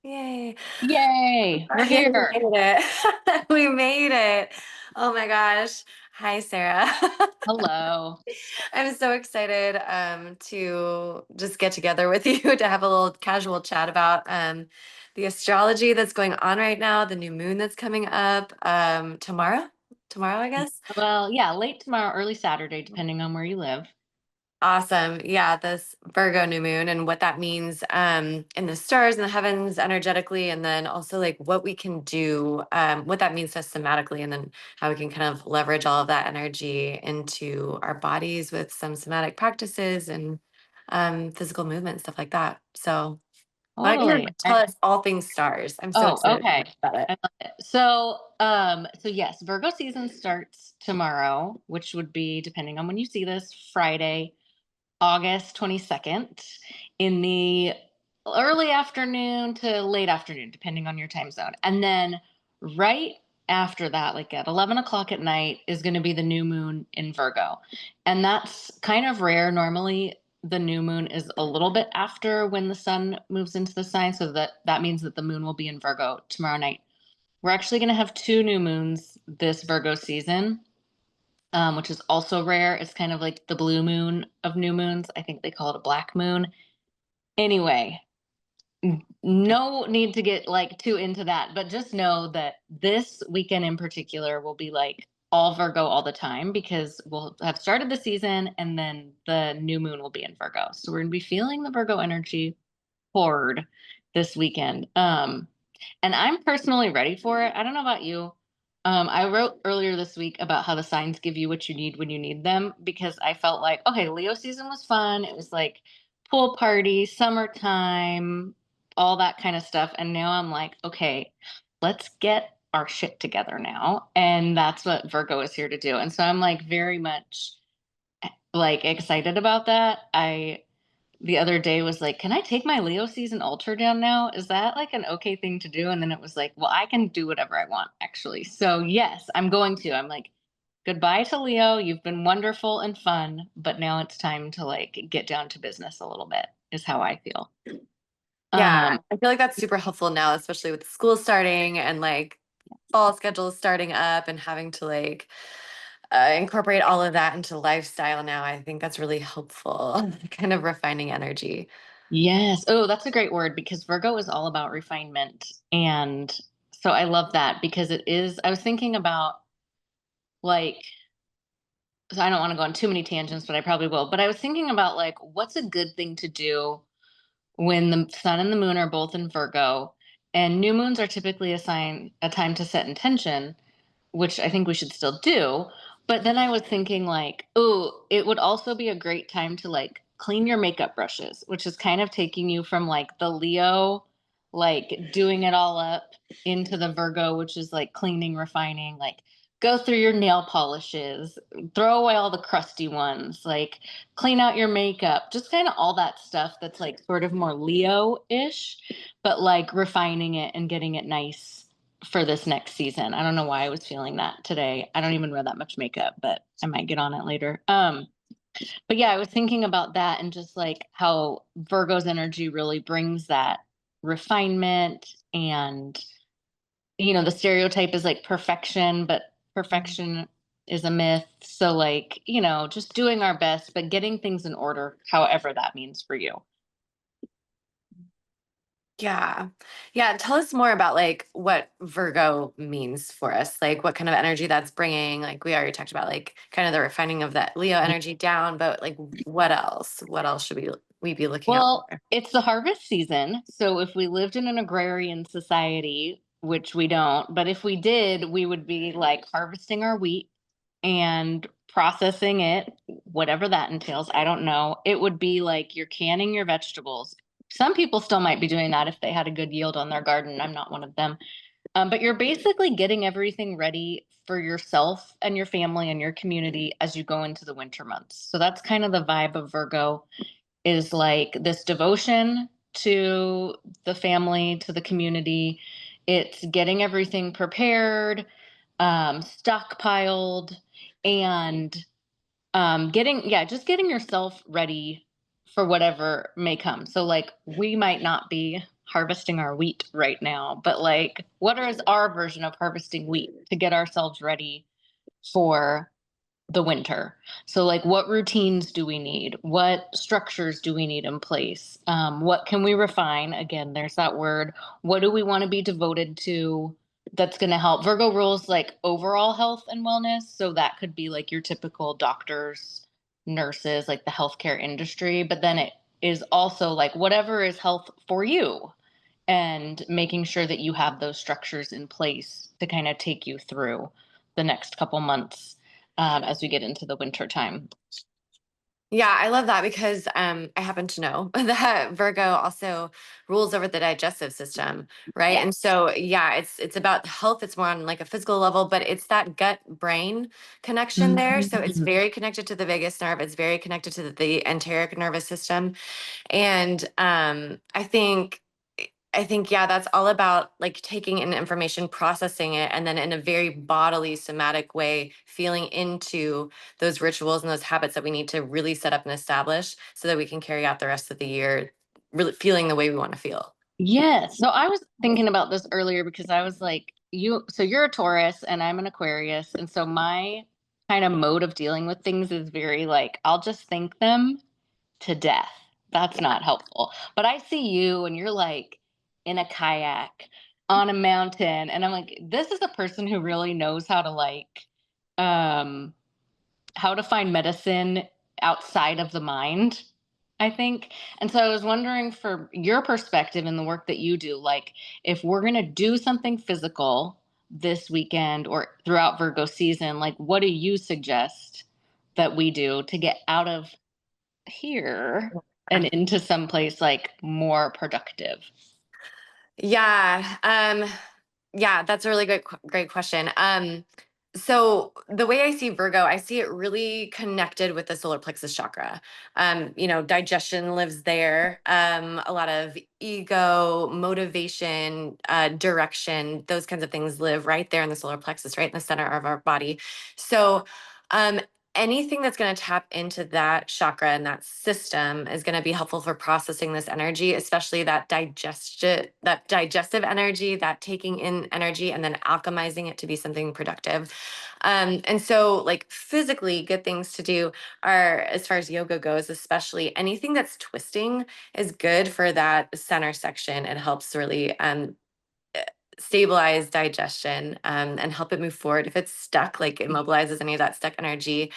Yay. Yay, we're Okay, we here. made it. We made it. Oh my gosh. Hi, Sarah. Hello. I'm so excited to just get together with you to have a little casual chat about the astrology that's going on right now, the new moon that's coming up tomorrow. Tomorrow, I guess. Well, yeah, late tomorrow, early Saturday, depending on where you live. Awesome. Yeah, this Virgo new moon and what that means in the stars and the heavens energetically, and then also like what we can do, what that means to us somatically, and then how we can kind of leverage all of that energy into our bodies with some somatic practices and physical movement, stuff like that. So why don't you Totally. tell us all things stars? I'm so Oh, excited okay. about it. I love it. So yes, Virgo season starts tomorrow, which would be, depending on when you see this, Friday, August 22nd, in the early afternoon to late afternoon, depending on your time zone. And then right after that, like at 11 o'clock at night, is going to be the new moon in Virgo. And that's kind of rare. Normally, the new moon is a little bit after when the sun moves into the sign. So that means that the moon will be in Virgo tomorrow night. We're actually going to have two new moons this Virgo season, which is also rare. It's kind of like the blue moon of new moons. I think they call it a black moon. Anyway, no need to get like too into that, but just know that this weekend in particular will be like all Virgo all the time because we'll have started the season and then the new moon will be in Virgo. So we're going to be feeling the Virgo energy hard this weekend. And I'm personally ready for it. I don't know about you. I wrote earlier this week about how the signs give you what you need when you need them because I felt like, okay, Leo season was fun. It was like pool party, summertime, all that kind of stuff. And now I'm like, okay, let's get our shit together now. And that's what Virgo is here to do. And so I'm like very much like excited about that. I the other day was like, can I take my Leo season altar down now? Is that like an okay thing to do? And then it was like, well, I can do whatever I want actually. So yes, I'm going to. I'm like, goodbye to Leo. You've been wonderful and fun, but now it's time to like get down to business a little bit, is how I feel. Yeah, Um, I feel like that's super helpful now, especially with school starting and like fall schedules starting up and having to like incorporate all of that into lifestyle now. I think that's really helpful, kind of refining energy. yes. Oh, that's a great word because Virgo is all about refinement. And so I love that because it is, I was thinking about like, so I don't want to go on too many tangents, but I probably will. But I was thinking about like what's a good thing to do when the sun and the moon are both in Virgo, and new moons are typically a time to set intention, which I think we should still do. But then I was thinking like, oh, it would also be a great time to like clean your makeup brushes, which is kind of taking you from like the Leo, like doing it all up into the Virgo, which is like cleaning, refining, like go through your nail polishes, throw away all the crusty ones, like clean out your makeup, just kind of all that stuff that's like sort of more Leo-ish, but like refining it and getting it nice for this next season. I don't know why I was feeling that today. I don't even wear that much makeup, but I might get on it later. But yeah, I was thinking about that and just like how Virgo's energy really brings that refinement and the stereotype is like perfection, but perfection is a myth. So like, just doing our best, but getting things in order, however that means for you. Yeah. Yeah. Tell us more about like what Virgo means for us, like what kind of energy that's bringing. Like we already talked about like kind of the refining of that Leo energy down, but like what else? What else should we be looking out Well, for? it's the harvest season. So if we lived in an agrarian society, which we don't, but if we did, we would be like harvesting our wheat and processing it, whatever that entails. I don't know. It would be like you're canning your vegetables. Some people still might be doing that if they had a good yield on their garden. I'm not one of them. But you're basically getting everything ready for yourself and your family and your community as you go into the winter months. So that's kind of the vibe of Virgo is like this devotion to the family, to the community. It's getting everything prepared, stockpiled, and just getting yourself ready for whatever may come. So, like, we might not be harvesting our wheat right now, but like, what is our version of harvesting wheat to get ourselves ready for the winter? So, like, what routines do we need? What structures do we need in place? What can we refine? Again, there's that word. What do we want to be devoted to that's going to help? Virgo rules like overall health and wellness. So, that could be like your typical doctors, nurses, like the healthcare industry. But then it is also like whatever is health for you, and making sure that you have those structures in place to kind of take you through the next couple months as we get into the winter time. Yeah, I love that because I happen to know that Virgo also rules over the digestive system, right? Yeah. And so yeah, it's about health. It's more on like a physical level, but it's that gut brain connection there. So it's Mhm. very connected to the vagus nerve. It's very connected to the enteric nervous system. And I think, yeah, that's all about like taking in information, processing it, and then in a very bodily, somatic way, feeling into those rituals and those habits that we need to really set up and establish so that we can carry out the rest of the year, really feeling the way we want to feel. Yes. So I was thinking about this earlier because I was like, so you're a Taurus and I'm an Aquarius. And so my kind of mode of dealing with things is very like, I'll just think them to death. That's Yeah. not helpful. But I see you and you're like in a kayak on a mountain. And I'm like, this is a person who really knows um, how to find medicine outside of the mind, I think. And so I was wondering for your perspective in the work that you do, like if we're going to do something physical this weekend or throughout Virgo season, like what do you suggest that we do to get out of here and into someplace like more productive? Yeah. Yeah, that's a really great question. So the way I see Virgo, I see it really connected with the solar plexus chakra. Digestion lives there. A lot of ego, motivation, direction, those kinds of things live right there in the solar plexus, right in the center of our body. So, um, anything that's going to tap into that chakra and that system is going to be helpful for processing this energy, especially that digestive energy, that taking in energy and then alchemizing it to be something productive. And so like physically good things to do are, as far as yoga goes, especially anything that's twisting is good for that center section. It helps really stabilize digestion, and help it move forward. If it's stuck, like it mobilizes any of that stuck energy.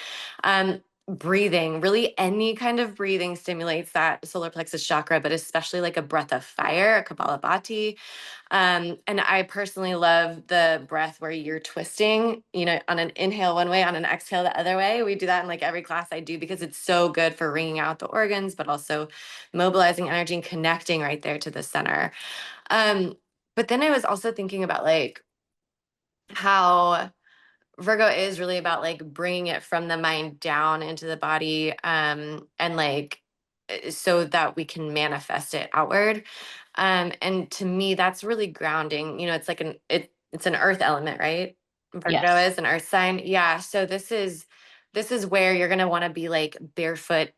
Breathing, really any kind of breathing stimulates that solar plexus chakra, but especially like a breath of fire, a Kapalabhati. And I personally love the breath where you're twisting, on an inhale one way, on an exhale the other way. We do that in like every class I do because it's so good for wringing out the organs, but also mobilizing energy and connecting right there to the center. Um, but then I was also thinking about like how Virgo is really about like bringing it from the mind down into the body, and like so that we can manifest it outward. And to me, that's really grounding. It's like it's an earth element, right? Virgo Yes. is an earth sign. Yeah. So this is where you're gonna want to be like barefoot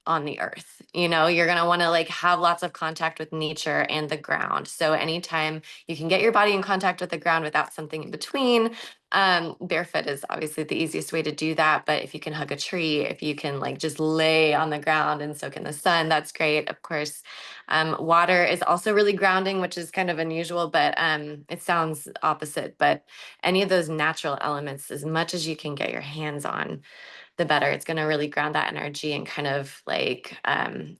on the earth. You're gonna want to like have lots of contact with nature and the ground. So anytime you can get your body in contact with the ground without something in between, barefoot is obviously the easiest way to do that. But if you can hug a tree, if you can like just lay on the ground and soak in the sun, that's great. Of course, water is also really grounding, which is kind of unusual, but it sounds opposite. But any of those natural elements, as much as you can get your hands on, the better. It's going to really ground that energy and kind of like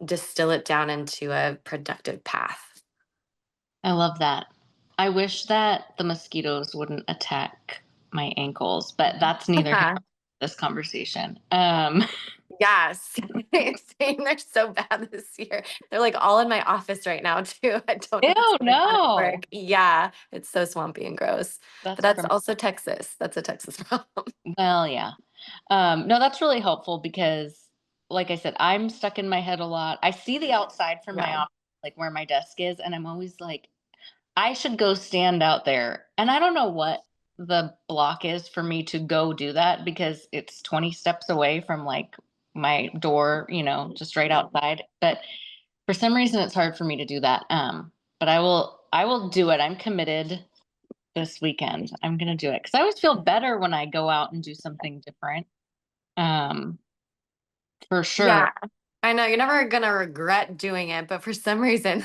distill it down into a productive path. I love that. I wish that the mosquitoes wouldn't attack my ankles, but that's neither here Yeah. nor there, this conversation. Yes. Same. They're so bad this year. They're like all in my office right now too. I don't know what's Ew, going on at no. work. Yeah, it's so swampy and gross. But That's that's criminal. also Texas. That's a Texas problem. Well, yeah. No, that's really helpful because, like I said, I'm stuck in my head a lot. I see the outside from my Yeah. office, like where my desk is, and I'm always like, I should go stand out there. And I don't know what the block is for me to go do that because it's 20 steps away from like my door, just right outside. But for some reason, it's hard for me to do that. but I will do it. I'm committed this weekend. I'm gonna do it because I always feel better when I go out and do something different. Um, for sure. Yeah. I know you're never gonna regret doing it, but for some reason,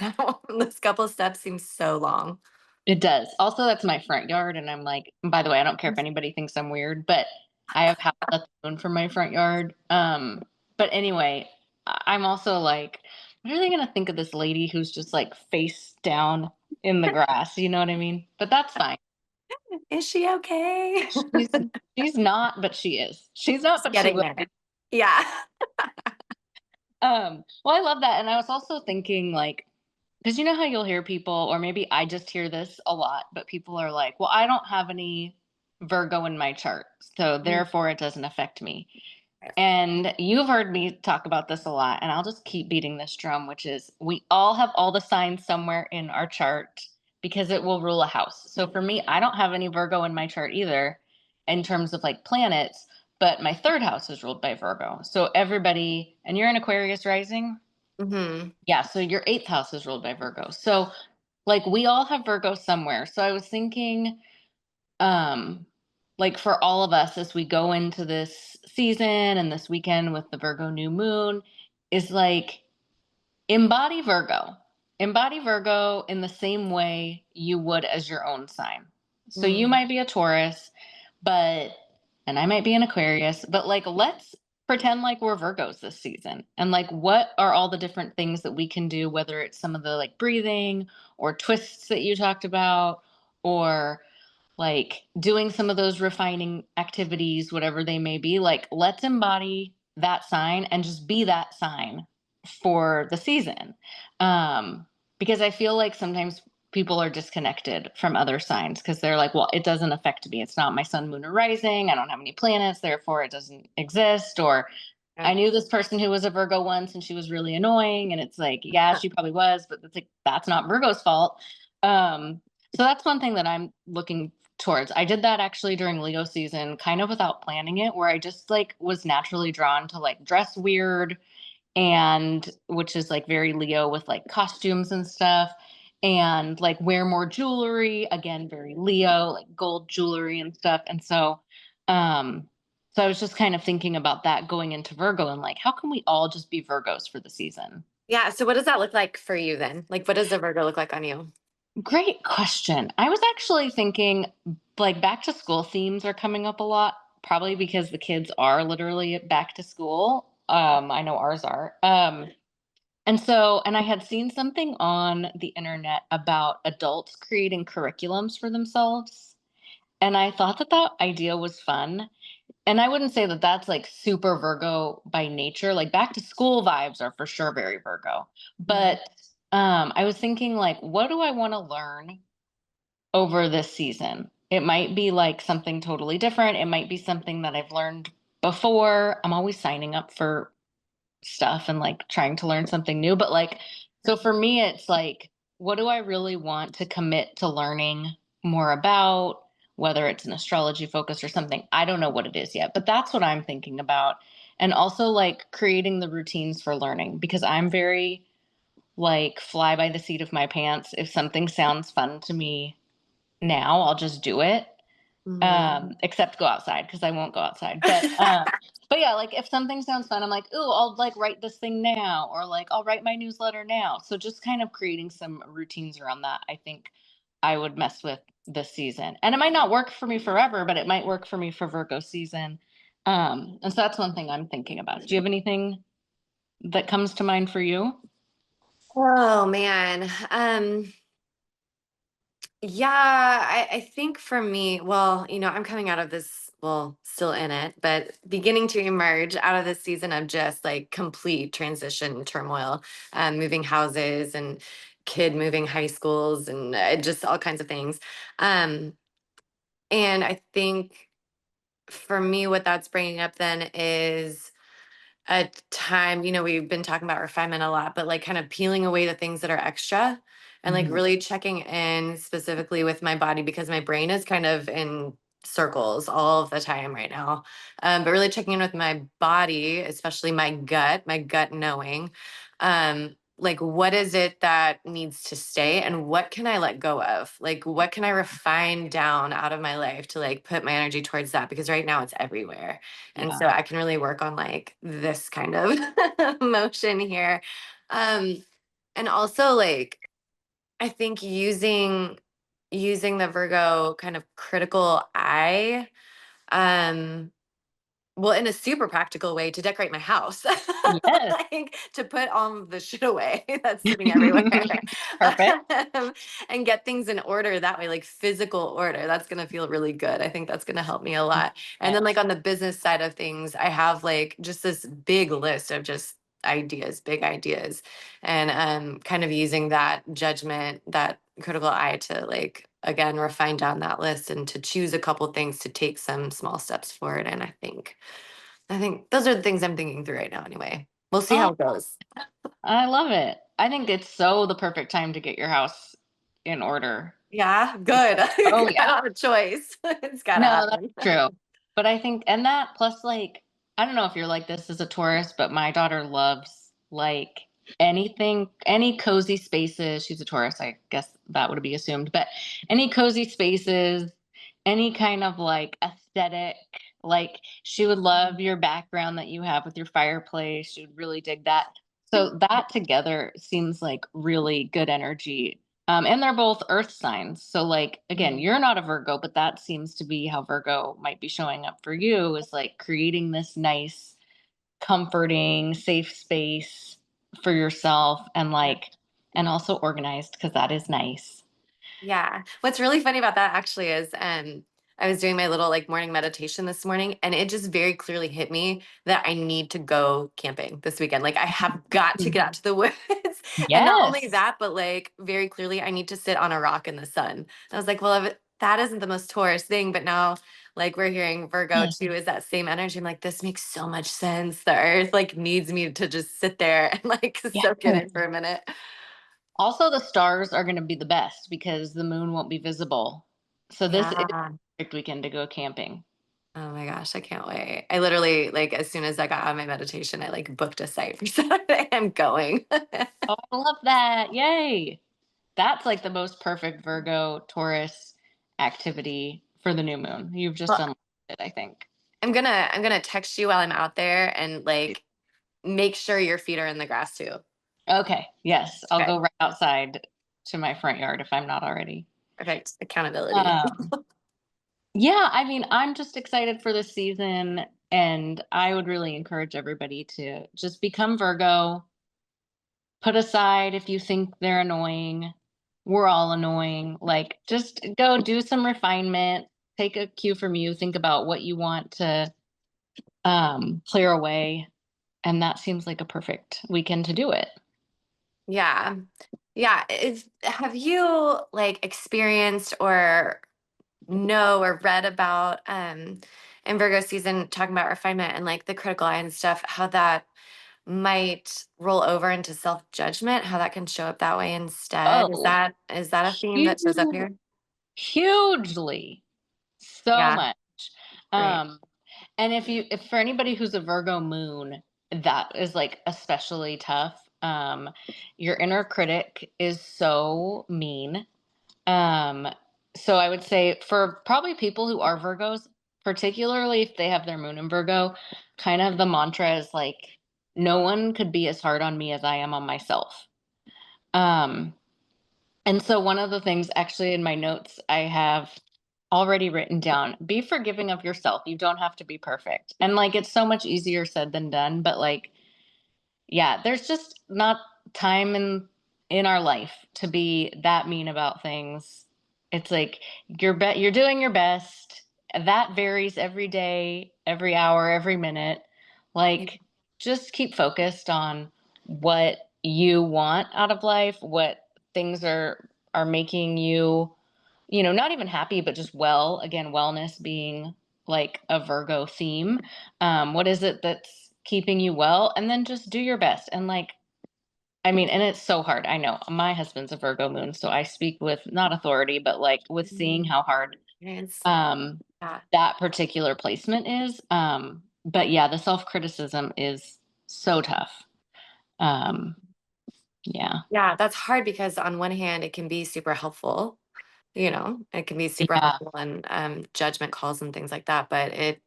this couple steps seems so long. It does. Also, that's my front yard, and I'm like, by the way, I don't care if anybody thinks I'm weird, but I have house that's known for my front yard. But anyway, I'm also like, what are they gonna think of this lady who's just like face down in the grass? You know what I mean? But that's fine. Is she okay? She's she's not, but she is. She's not, Just but she getting will. there. Yeah. Well, I love that, and I was also thinking like, because you know how you'll hear people, or maybe I just hear this a lot, but people are like, well, I don't have any Virgo in my chart, so Mm. therefore it doesn't affect me. And you've heard me talk about this a lot, and I'll just keep beating this drum, which is we all have all the signs somewhere in our chart because it will rule a house. So for me, I don't have any Virgo in my chart either in terms of like planets, but my third house is ruled by Virgo. So everybody, and you're in Aquarius rising? Hmm. Yeah, so your eighth house is ruled by Virgo. So like we all have Virgo somewhere. So I was thinking, um, like for all of us as we go into this season and this weekend with the Virgo new moon, is like embody Virgo. Embody Virgo in the same way you would as your own sign. So you Mm. might be a Taurus, but and I might be an Aquarius, but like let's pretend like we're Virgos this season. And like what are all the different things that we can do, whether it's some of the like breathing or twists that you talked about, or like doing some of those refining activities, whatever they may be, like let's embody that sign and just be that sign for the season. Um, because I feel like sometimes people are disconnected from other signs because they're like, well, it doesn't affect me. It's not my sun, moon, or rising. I don't have any planets, therefore it doesn't exist. Or Yeah. I knew this person who was a Virgo once and she was really annoying. And it's like, yeah, she probably was, but it's like, that's not Virgo's fault. Um, so that's one thing that I'm looking towards. I did that actually during Leo season, kind of without planning it, where I just like was naturally drawn to like dress weird, and which is like very Leo with like costumes and stuff, and like wear more jewelry, again very Leo, like gold jewelry and stuff. And um so I was just kind of thinking about that going into Virgo, and like how can we all just be Virgos for the season? Yeah. So what does that look like for you then? Like, what does a Virgo look like on you? Great question. I was actually thinking like back to school themes are coming up a lot, probably because the kids are literally back to school. I know ours are. And I had seen something on the internet about adults creating curriculums for themselves. And I thought that that idea was fun. And I wouldn't say that that's like super Virgo by nature. Like back to school vibes are for sure very Virgo. Mhm. But I was thinking, like, what do I want to learn over this season? It might be like something totally different. It might be something that I've learned before. I'm always signing up for stuff and like trying to learn something new. But like, so for me, it's like, what do I really want to commit to learning more about? Whether it's an astrology focus or something, I don't know what it is yet, but that's what I'm thinking about. And also like creating the routines for learning, because I'm very like fly by the seat of my pants. If something sounds fun to me now, I'll just do it. Mhm. Except go outside because I won't go outside. But yeah, like if something sounds fun, I'm like, ooh, I'll like write this thing now, or like I'll write my newsletter now. So just kind of creating some routines around that, I think I would mess with this season. And it might not work for me forever, but it might work for me for Virgo season. And so that's one thing I'm thinking about. Do you have anything that comes to mind for you? Oh man. Yeah, I think for me, well, I'm coming out of this, well, still in it, but beginning to emerge out of this season of just like complete transition turmoil, moving houses and kid moving high schools and just all kinds of things. Um, and I think for me, what that's bringing up then is a time, we've been talking about refinement a lot, but like kind of peeling away the things that are extra and like Mhm. really checking in specifically with my body because my brain is kind of in circles all of the time right now. But really checking in with my body, especially my gut knowing. like what is it that needs to stay and what can I let go of? Like what can I refine down out of my life to like put my energy towards that? Because right now it's everywhere. And Yeah. so I can really work on like this kind of motion here. Um, and also like I think using the Virgo kind of critical eye, um, well, in a super practical way to decorate my house, Yes. like to put all of the shit away that's sitting everywhere, Perfect. um, and get things in order that way, like physical order. That's gonna feel really good. I think that's gonna help me a lot. And then, like Yes. on the business side of things, I have like just this big list of just ideas, big ideas, and kind of using that judgment, that critical eye to like again refine down that list and to choose a couple things to take some small steps forward. And I think those are the things I'm thinking through right now anyway. We'll see Oh, how it goes. I love it. I think it's so the perfect time to get your house in order. Yeah, good. Oh I don't yeah. have a choice. It's gotta No, that's happen. true. But I think, and that plus, like, I don't know if you're like this as a Taurus, but my daughter loves like anything, any cozy spaces. She's a Taurus, I guess that would be assumed, but any cozy spaces, any kind of like aesthetic, like she would love your background that you have with your fireplace. She would really dig that. So that together seems like really good energy, and they're both earth signs. So, like, again, Mhm. you're not a Virgo, but that seems to be how Virgo might be showing up for you is like creating this nice, comforting, safe space for yourself and Yeah. like, and also organized because that is nice. Yeah. What's really funny about that actually is I was doing my little like morning meditation this morning and it just very clearly hit me that I need to go camping this weekend. Like I have got to Mm. get out to the woods. And not only Yes. that, but like very clearly I need to sit on a rock in the sun. And I was like, well, if that isn't the most Taurus thing, but now like we're hearing Virgo Yes. too is that same energy. I'm like, this makes so much sense. The earth like needs me to just sit there and like soak it Yes. in for a minute. Also, the stars are going to be the best because the moon won't be visible. So this is Yeah. a perfect weekend to go camping. Oh my gosh, I can't wait. I literally, like, as soon as I got out of my meditation, I like booked a site for Saturday. I'm going. Oh, I love that. Yay. That's like the most perfect Virgo Taurus activity for the new moon. You've just Well, unlocked it, I think. I'm gonna text you while I'm out there and like make sure your feet are in the grass too. Okay. Yes. I'll Okay, go right outside to my front yard if I'm not already. perfect. Accountability. Um, yeah, I mean, I'm just excited for this season and I would really encourage everybody to just become Virgo. Put aside if you think they're annoying. We're all annoying. Like, just go do some refinement. Take a cue from you. Think about what you want to clear away. And that seems like a perfect weekend to do it. Yeah. Yeah. Have you like experienced or know or read about in Virgo season talking about refinement and like the critical eye and stuff, how that might roll over into self-judgment, how that can show up that way instead. Is Oh, that a theme that shows up huge, here? hugely. So Yeah, much. great. Um, and if for anybody who's a Virgo moon, that is like especially tough. Your inner critic is so mean. Um, so I would say for probably people who are Virgos, particularly if they have their moon in Virgo, kind of the mantra is like, no one could be as hard on me as I am on myself. Um, and so one of the things actually in my notes I have already written down, be forgiving of yourself. You don't have to be perfect. And like it's so much easier said than done, but like yeah, there's just not time in our life to be that mean about things. It's like you're doing your best. That varies every day, every hour, every minute. Yeah. Like just keep focused on what you want out of life, what things are making you, not even happy, but just well, again, wellness being like a Virgo theme. What is it that's keeping you well? And then just do your best. And like, I mean, and it's so hard. I know my husband's a Virgo moon, so I speak with not authority, but like with seeing Mm, how hard it's, um, yeah. that particular placement is. But yeah, the self criticism is so tough. Um, Yeah. Yeah, that's hard because on one hand, it can be super helpful, it can be super Yeah. helpful in judgment calls and things like that, but it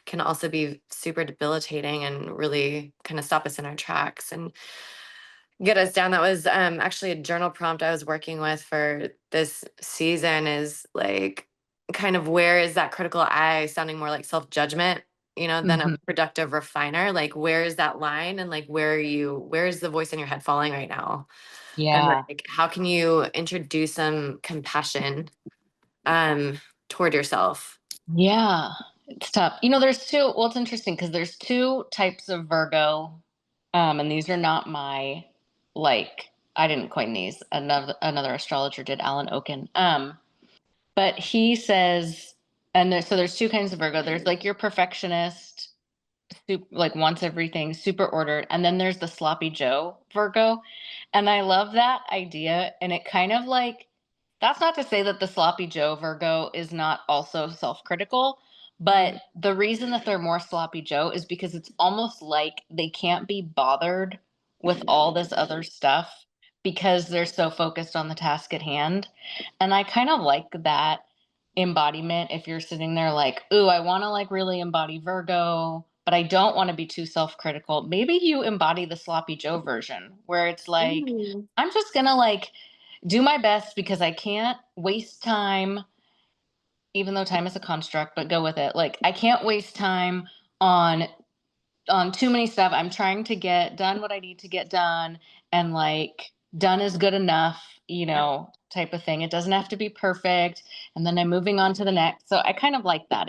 can also be super debilitating and really kind of stop us in our tracks and get us down. That was actually a journal prompt I was working with for this season is like, kind of where is that critical eye sounding more like self judgment, than a Hmm. productive refiner? Like, where is that line? And like, where is the voice in your head falling right now? And Yeah. like, how can you introduce some compassion um, toward yourself? Yeah. It's tough. There's two. Well, it's interesting because there's two types of Virgo, and these are not my like. I didn't coin these. Another astrologer did, Alan Oken. But he says, and so there's two kinds of Virgo. There's like your perfectionist, like wants everything super ordered, and then there's the sloppy Joe Virgo, and I love that idea. And it kind of like, that's not to say that the sloppy Joe Virgo is not also self-critical, but Mhm. the reason that they're more sloppy Joe is because it's almost like they can't be bothered with all this other stuff because they're so focused on the task at hand. And I kind of like that embodiment. If you're sitting there like, ooh, I want to like really embody Virgo, but I don't want to be too self-critical, maybe you embody the sloppy Joe version where it's like, Mm. I'm just gonna like do my best because I can't waste time, even though time is a construct, but go with it. Like, I can't waste time on too many stuff. I'm trying to get done what I need to get done, and like done is good enough, type of thing. It doesn't have to be perfect. And then I'm moving on to the next. So I kind of like that.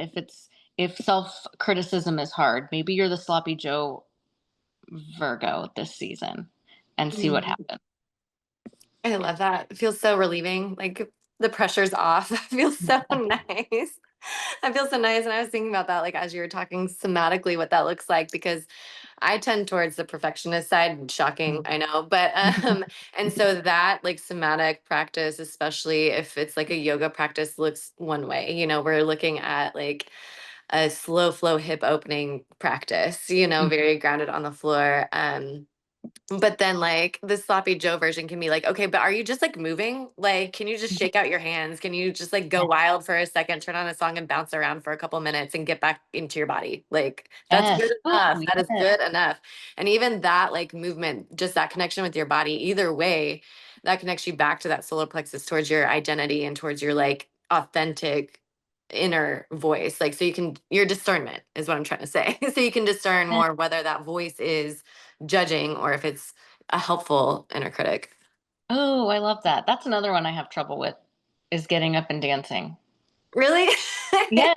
If self criticism is hard, maybe you're the sloppy Joe Virgo this season and see what Mhm. happens. I love that. It feels so relieving. Like the pressure's off. It feels so nice. I feel so nice. And I was thinking about that, like as you were talking somatically, what that looks like, because I tend towards the perfectionist side. Shocking, I know. But and so that like somatic practice, especially if it's like a yoga practice, looks one way. We're looking at like a slow flow hip opening practice, very grounded on the floor. But then like the sloppy Joe version can be like, okay, but are you just like moving? Like, can you just shake out your hands? Can you just like go wild for a second, turn on a song and bounce around for a couple minutes and get back into your body? Like, that's good Yes. Oh, enough. That is yes. good enough. And even that like movement, just that connection with your body, either way, that connects you back to that solar plexus towards your identity and towards your like authentic inner voice. Like, so your discernment is what I'm trying to say. So you can discern more whether that voice is judging or if it's a helpful inner critic. Oh, I love that. That's another one I have trouble with, is getting up and dancing. Really? Yeah,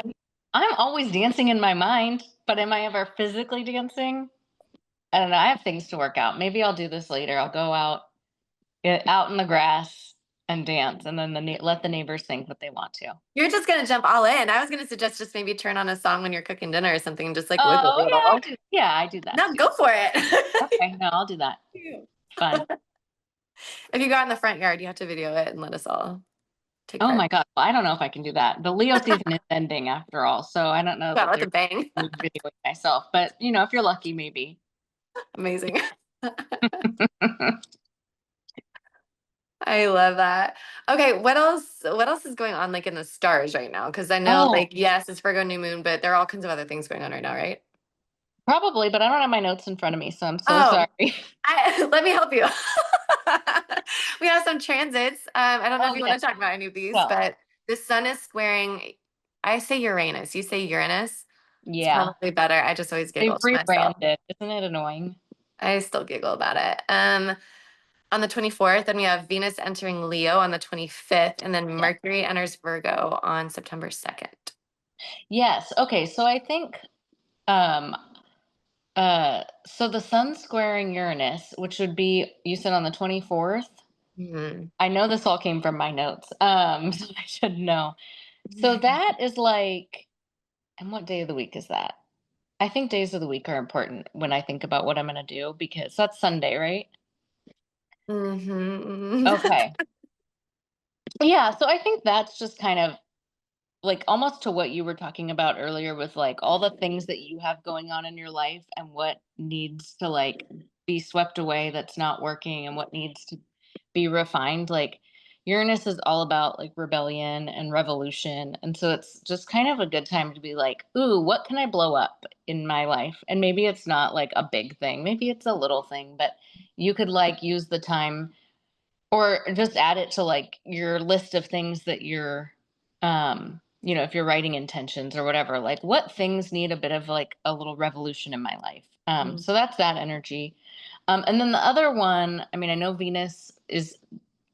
I'm always dancing in my mind, but am I ever physically dancing? I don't know. I have things to work out. Maybe I'll do this later. I'll go out, get out in the grass and dance, and then let the neighbors think what they want to. You're just gonna jump all in. I was gonna suggest just maybe turn on a song when you're cooking dinner or something and just like wiggle a Oh yeah, little. I do that No, too. go for it. Okay, no, I'll do that. Fun. If you go out in the front yard, you have to video it and let us all take Oh part. my God, well, I don't know if I can do that. The Leo season is ending after all, so I don't know Go out that with a there's bang. me videoing myself. But if you're lucky, maybe. Amazing. I love that. Okay, what else? What else is going on like in the stars right now? Because I know, Oh, like, yes, it's Virgo new moon, but there are all kinds of other things going on right now, right? probably, but I don't have my notes in front of me, so I'm so Oh, sorry. let me help you. We have some transits. I don't know if Oh you want yeah. to talk about any of these, Well, but the sun is squaring. I say Uranus. You say Uranus. It's yeah. probably better. I just always They've giggle to myself. rebranded. Isn't it annoying? I still giggle about it. On the 24th, then we have Venus entering Leo on the 25th, and then Yeah. Mercury enters Virgo on September 2nd. Yes. Okay. So I think um so the sun squaring Uranus, which would be, you said, on the 24th. Mhm. I know this all came from my notes. So I should know. So that is like, and what day of the week is that? I think days of the week are important when I think about what I'm going to do, because that's Sunday, right? Mhm. Okay. Yeah, so I think that's just kind of like almost to what you were talking about earlier with like all the things that you have going on in your life and what needs to like be swept away that's not working and what needs to be refined. Like Uranus is all about like rebellion and revolution. And so it's just kind of a good time to be like, ooh, what can I blow up in my life? And maybe it's not like a big thing, maybe it's a little thing, but you could like use the time or just add it to like your list of things that you're if you're writing intentions or whatever, like what things need a bit of like a little revolution in my life. Mm. So that's that energy. And then the other one, I mean, I know Venus is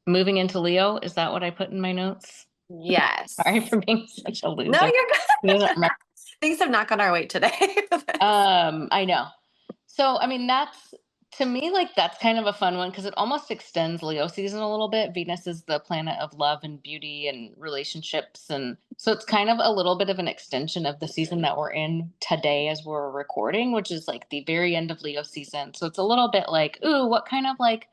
moving into Leo. Is that what I put in my notes? Sorry Yes. for being such a No, loser. you're Who doesn't good. Things have not gone our way today. for this. I know. So, I mean, that's to me, like, that's kind of a fun one because it almost extends Leo season a little bit. Venus is the planet of love and beauty and relationships. And so it's kind of a little bit of an extension of the season that we're in today as we're recording, which is like the very end of Leo season. So it's a little bit like, ooh, what kind of like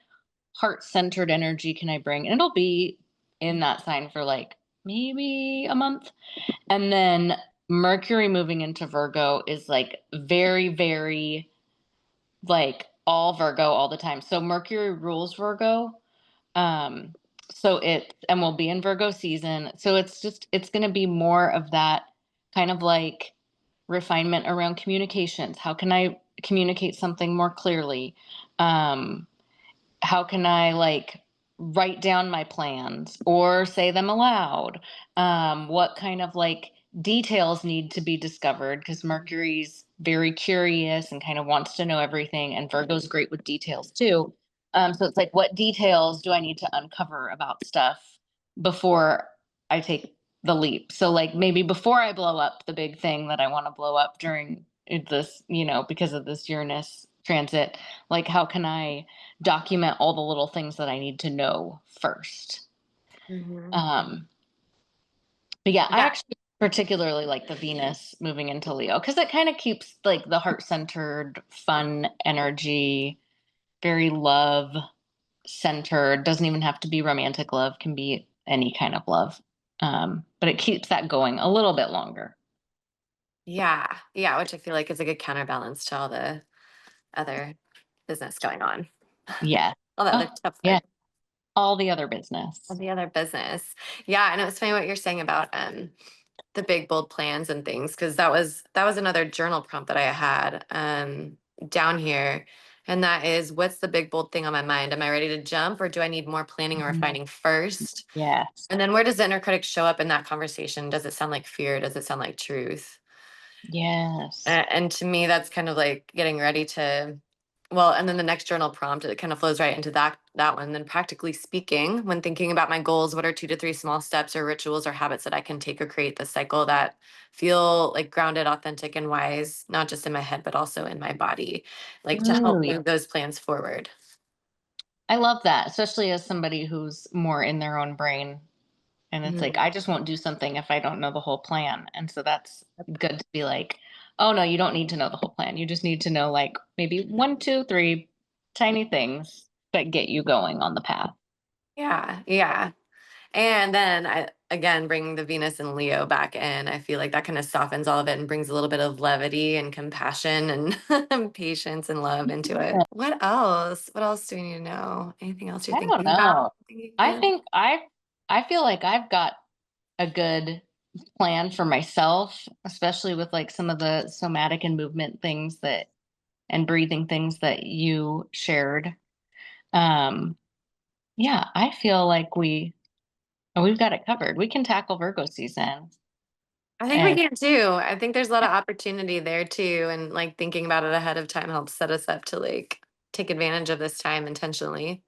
heart centered energy can I bring? And it'll be in that sign for like maybe a month. And then Mercury moving into Virgo is like very, very like all Virgo all the time. So Mercury rules Virgo. Um, so it and we'll be in Virgo season. So it's gonna be more of that kind of like refinement around communications. How can I communicate something more clearly? Um, how can I like write down my plans or say them aloud? What kind of like details need to be discovered? Because Mercury's very curious and kind of wants to know everything, and Virgo's great with details too. So it's like, what details do I need to uncover about stuff before I take the leap? So, like, maybe before I blow up the big thing that I want to blow up during this, because of this Uranus transit, like, how can I document all the little things that I need to know first. Mhm. Um, but yeah, I Yeah. actually particularly like the Venus moving into Leo because it kind of keeps like the heart centered, fun energy, very love centered. Doesn't even have to be romantic love, can be any kind of love. But it keeps that going a little bit longer. Yeah. Yeah. Which I feel like is a good counterbalance to all the other business going on. Yeah. All the other Oh, stuff yeah. like All the other all business. the other business. Yeah. And it was funny what you're saying about the big bold plans and things, because that was another journal prompt that I had down here. And that is, what's the big bold thing on my mind? Am I ready to jump, or do I need more planning or Mhm. refining first? Yes. And then where does the inner critic show up in that conversation? Does it sound like fear? Does it sound like truth? Yes. And to me, that's kind of like getting ready to, well, and then the next journal prompt, it kind of flows right into that one. Then practically speaking, when thinking about my goals, what are 2 to 3 small steps or rituals or habits that I can take or create the cycle that feel like grounded, authentic, and wise, not just in my head, but also in my body, like to help Ooh, move those plans forward. I love that, especially as somebody who's more in their own brain. And it's like, Mhm. I just won't do something if I don't know the whole plan. And so that's good to be like, oh, no, you don't need to know the whole plan. You just need to know, like, maybe one, two, three tiny things that get you going on the path. Yeah, yeah. And then I again bringing the Venus and Leo back in. I feel like that kind of softens all of it and brings a little bit of levity and compassion and patience and love into it. Yeah. What else? What else do we need to know? Anything else you're I don't thinking about? know. Thinking I through? think I feel like I've got a good plan for myself, especially with like some of the somatic and movement things that and breathing things that you shared. Um, yeah, I feel like we've got it covered. We can tackle Virgo season. I think we And can too. I think there's a lot of opportunity there too. And like thinking about it ahead of time helps set us up to like take advantage of this time intentionally.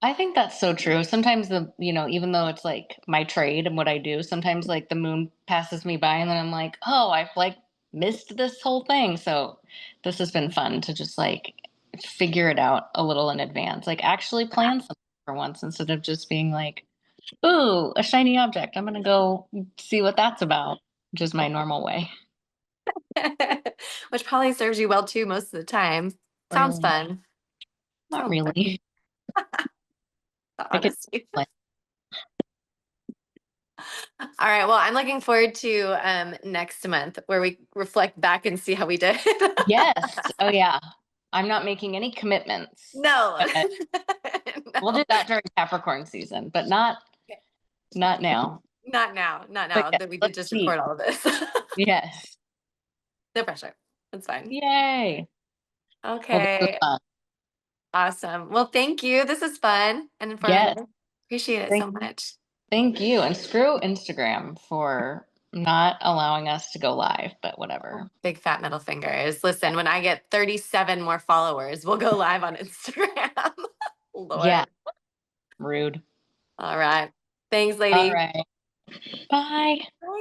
I think that's so true. Sometimes even though it's like my trade and what I do, sometimes like the moon passes me by and then I'm like, oh, I've like missed this whole thing. So this has been fun to just like figure it out a little in advance. Like actually plan something for once instead of just being like, ooh, a shiny object. I'm gonna go see what that's about, which is my normal way. Which probably serves you well too most of the time. Sounds Really? fun. Not Sounds fun. really. I could Honesty. like, All right. Well, I'm looking forward to next month where we reflect back and see how we did. yes. Oh yeah. I'm not making any commitments. No. But we'll do No. that during Capricorn season, but not now. Not now. Not But now yes, that we did let's just see. record all of this. Yes. No pressure. That's fine. Yay. Well, this was Okay. fun. Awesome. Well, thank you. This is fun and Yes. informative. Appreciate it Thank, so much. thank you. And screw Instagram for not allowing us to go live, but whatever. Big fat middle fingers. Listen, when I get 37 more followers, we'll go live on Instagram. Yeah. Lord. Rude. All right. Thanks, All lady. right. Bye. Bye.